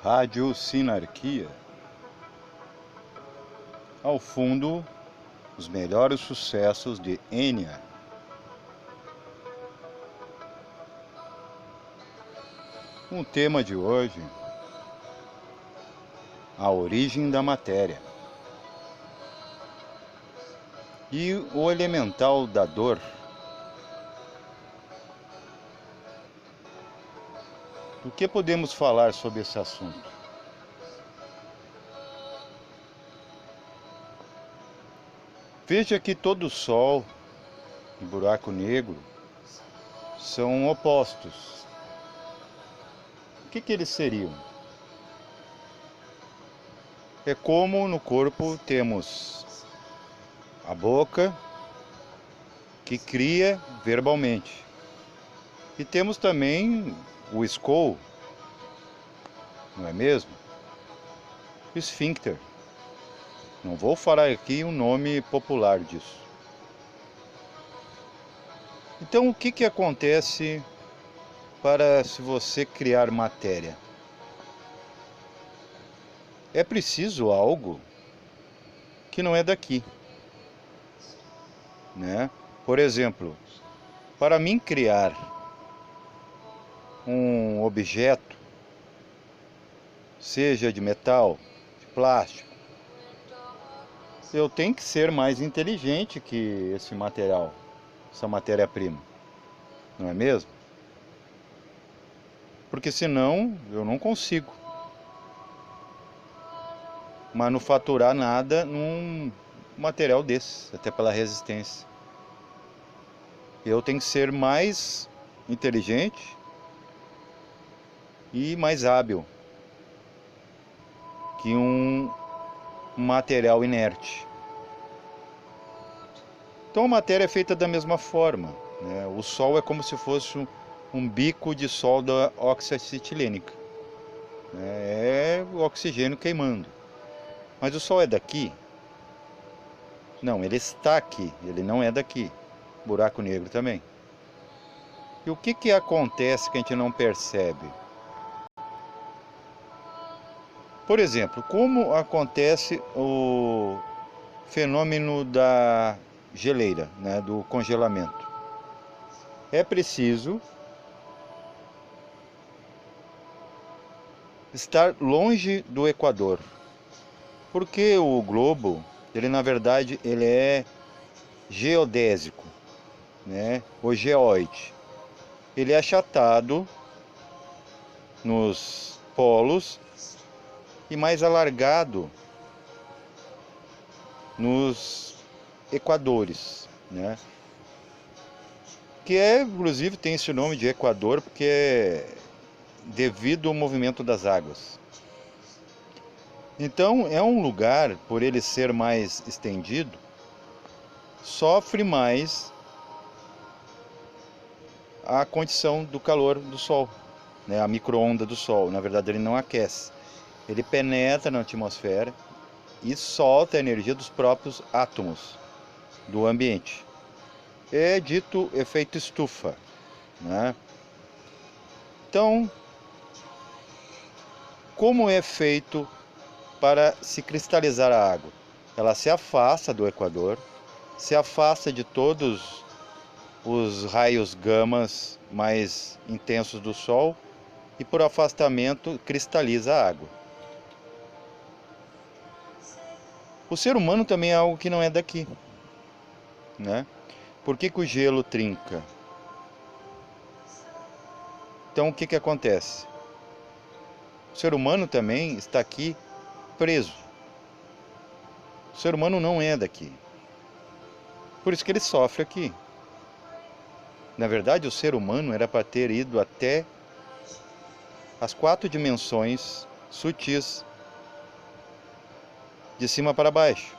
Rádio Sinarquia. Ao fundo, os melhores sucessos de Enya. O tema de hoje: a origem da matéria e o elemental da dor. O que podemos falar sobre esse assunto? Veja que todo Sol e buraco negro são opostos. O que eles seriam? É como no corpo temos a boca, que cria verbalmente, e temos também o skull, não é mesmo? O esfíncter. Não vou falar aqui um nome popular disso. Então, o que acontece para se você criar matéria? É preciso algo que não é daqui, né? Por exemplo, para mim criar um objeto, seja de metal, de plástico, eu tenho que ser mais inteligente que esse material, essa matéria-prima, não é mesmo? Porque senão eu não consigo manufaturar nada num material desse, até pela resistência. Eu tenho que ser mais inteligente e mais hábil que um material inerte. Então a matéria é feita da mesma forma, né? O Sol é como se fosse um bico de solda oxacetilênica, né? É o oxigênio queimando. Mas o Sol é daqui? Não, ele está aqui, ele não é daqui. Buraco negro também. E o que acontece que a gente não percebe? Por exemplo, como acontece o fenômeno da geleira, né, do congelamento? É preciso estar longe do Equador, porque o globo, ele na verdade ele é geodésico, né, ou geóide. Ele é achatado nos polos e mais alargado nos equadores, né? Que inclusive tem esse nome de Equador porque é devido ao movimento das águas. Então é um lugar, por ele ser mais estendido, sofre mais a condição do calor do Sol, né? A micro-onda do Sol. Na verdade ele não aquece, ele penetra na atmosfera e solta a energia dos próprios átomos do ambiente. É dito efeito estufa, né? Então, como é feito para se cristalizar a água? Ela se afasta do Equador, se afasta de todos os raios gamas mais intensos do Sol e por afastamento cristaliza a água. O ser humano também é algo que não é daqui, né? Por que o gelo trinca? Então o que acontece? O ser humano também está aqui preso. O ser humano não é daqui. Por isso que ele sofre aqui. Na verdade, o ser humano era para ter ido até as 4 dimensões sutis, de cima para baixo.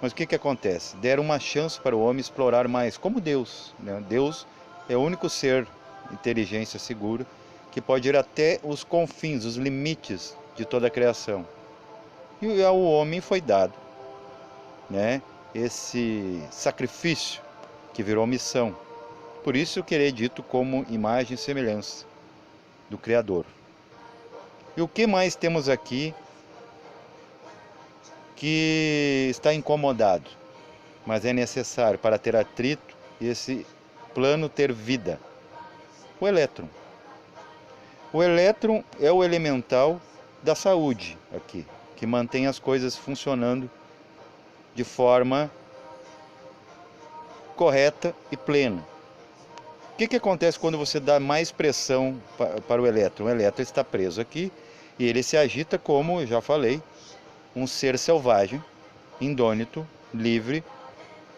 Mas o que acontece? Deram uma chance para o homem explorar mais, como Deus, né? Deus é o único ser, inteligência segura, que pode ir até os confins, os limites de toda a criação. E ao homem foi dado, né, esse sacrifício que virou missão. Por isso que ele é dito como imagem e semelhança do Criador. E o que mais temos aqui que está incomodado, mas é necessário para ter atrito e esse plano ter vida? O elétron. O elétron é o elemental da saúde aqui, que mantém as coisas funcionando de forma correta e plena. O que acontece quando você dá mais pressão para o elétron? O elétron está preso aqui e ele se agita, como eu já falei, um ser selvagem, indônito, livre,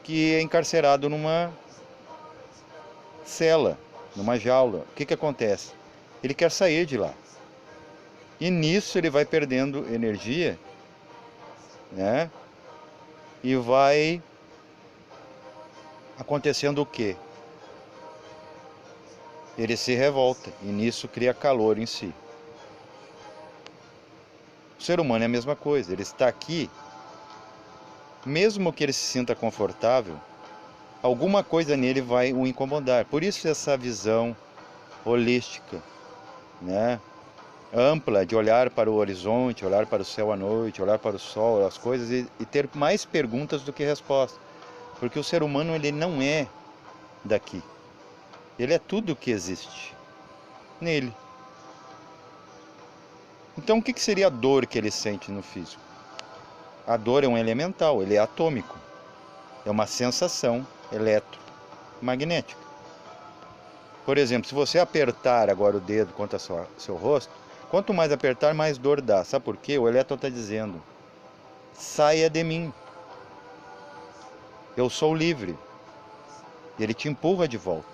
que é encarcerado numa cela, numa jaula. O que acontece? Ele quer sair de lá. E nisso ele vai perdendo energia, né? E vai acontecendo o quê? Ele se revolta e nisso cria calor em si. O ser humano é a mesma coisa, ele está aqui, mesmo que ele se sinta confortável, alguma coisa nele vai o incomodar. Por isso essa visão holística, né? Ampla, de olhar para o horizonte, olhar para o céu à noite, olhar para o sol, as coisas e ter mais perguntas do que respostas. Porque o ser humano ele não é daqui. Ele é tudo o que existe nele. Então o que seria a dor que ele sente no físico? A dor é um elemental, ele é atômico. É uma sensação eletromagnética. Por exemplo, se você apertar agora o dedo contra seu rosto, quanto mais apertar, mais dor dá. Sabe por quê? O elétron está dizendo: saia de mim. Eu sou livre. E ele te empurra de volta.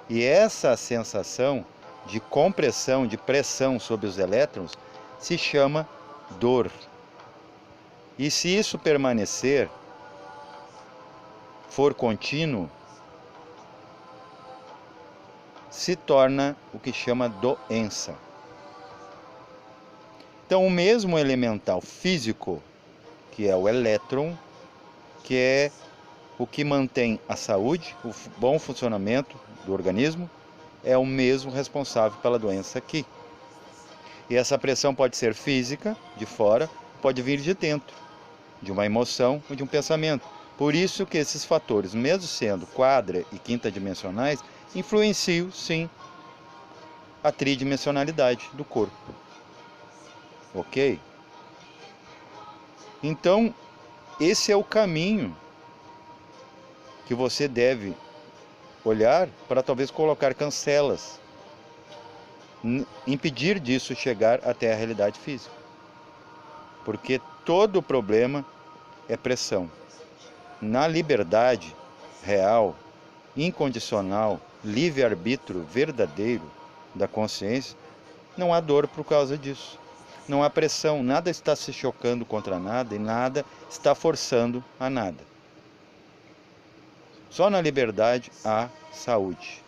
E essa sensação de compressão, de pressão sobre os elétrons, se chama dor. E se isso permanecer, for contínuo, se torna o que chama doença. Então, o mesmo elemental físico, que é o elétron, que é o que mantém a saúde, o bom funcionamento do organismo, é o mesmo responsável pela doença aqui. E essa pressão pode ser física, de fora, pode vir de dentro, de uma emoção ou de um pensamento. Por isso que esses fatores, mesmo sendo quadra e quinta dimensionais, influenciam, sim, a tridimensionalidade do corpo. Ok? Então, esse é o caminho que você deve olhar para talvez colocar cancelas, impedir disso chegar até a realidade física. Porque todo problema é pressão. Na liberdade real, incondicional, livre-arbítrio verdadeiro da consciência, não há dor por causa disso. Não há pressão, nada está se chocando contra nada e nada está forçando a nada. Só na liberdade há saúde.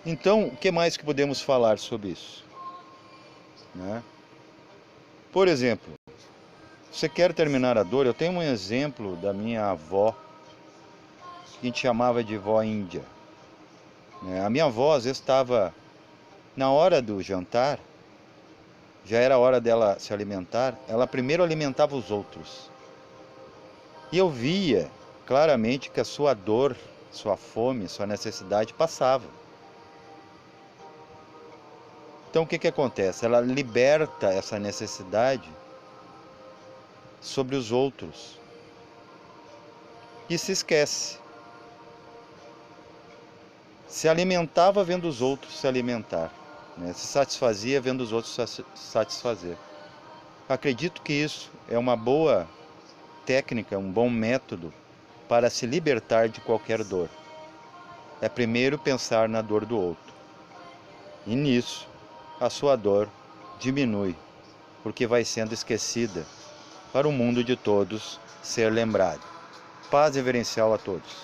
Então, o que mais que podemos falar sobre isso? Né? Por exemplo, você quer terminar a dor? Eu tenho um exemplo da minha avó, que a gente chamava de vó índia. A minha avó às vezes estava na hora do jantar, já era hora dela se alimentar, ela primeiro alimentava os outros. E eu via claramente que a sua dor, sua fome, sua necessidade passava. Então o que acontece? Ela liberta essa necessidade sobre os outros e se esquece. Se alimentava vendo os outros se alimentar, né? Se satisfazia vendo os outros se satisfazer. Acredito que isso é uma boa técnica, um bom método para se libertar de qualquer dor. É primeiro pensar na dor do outro. E nisso, a sua dor diminui, porque vai sendo esquecida para o mundo de todos ser lembrado. Paz reverencial a todos.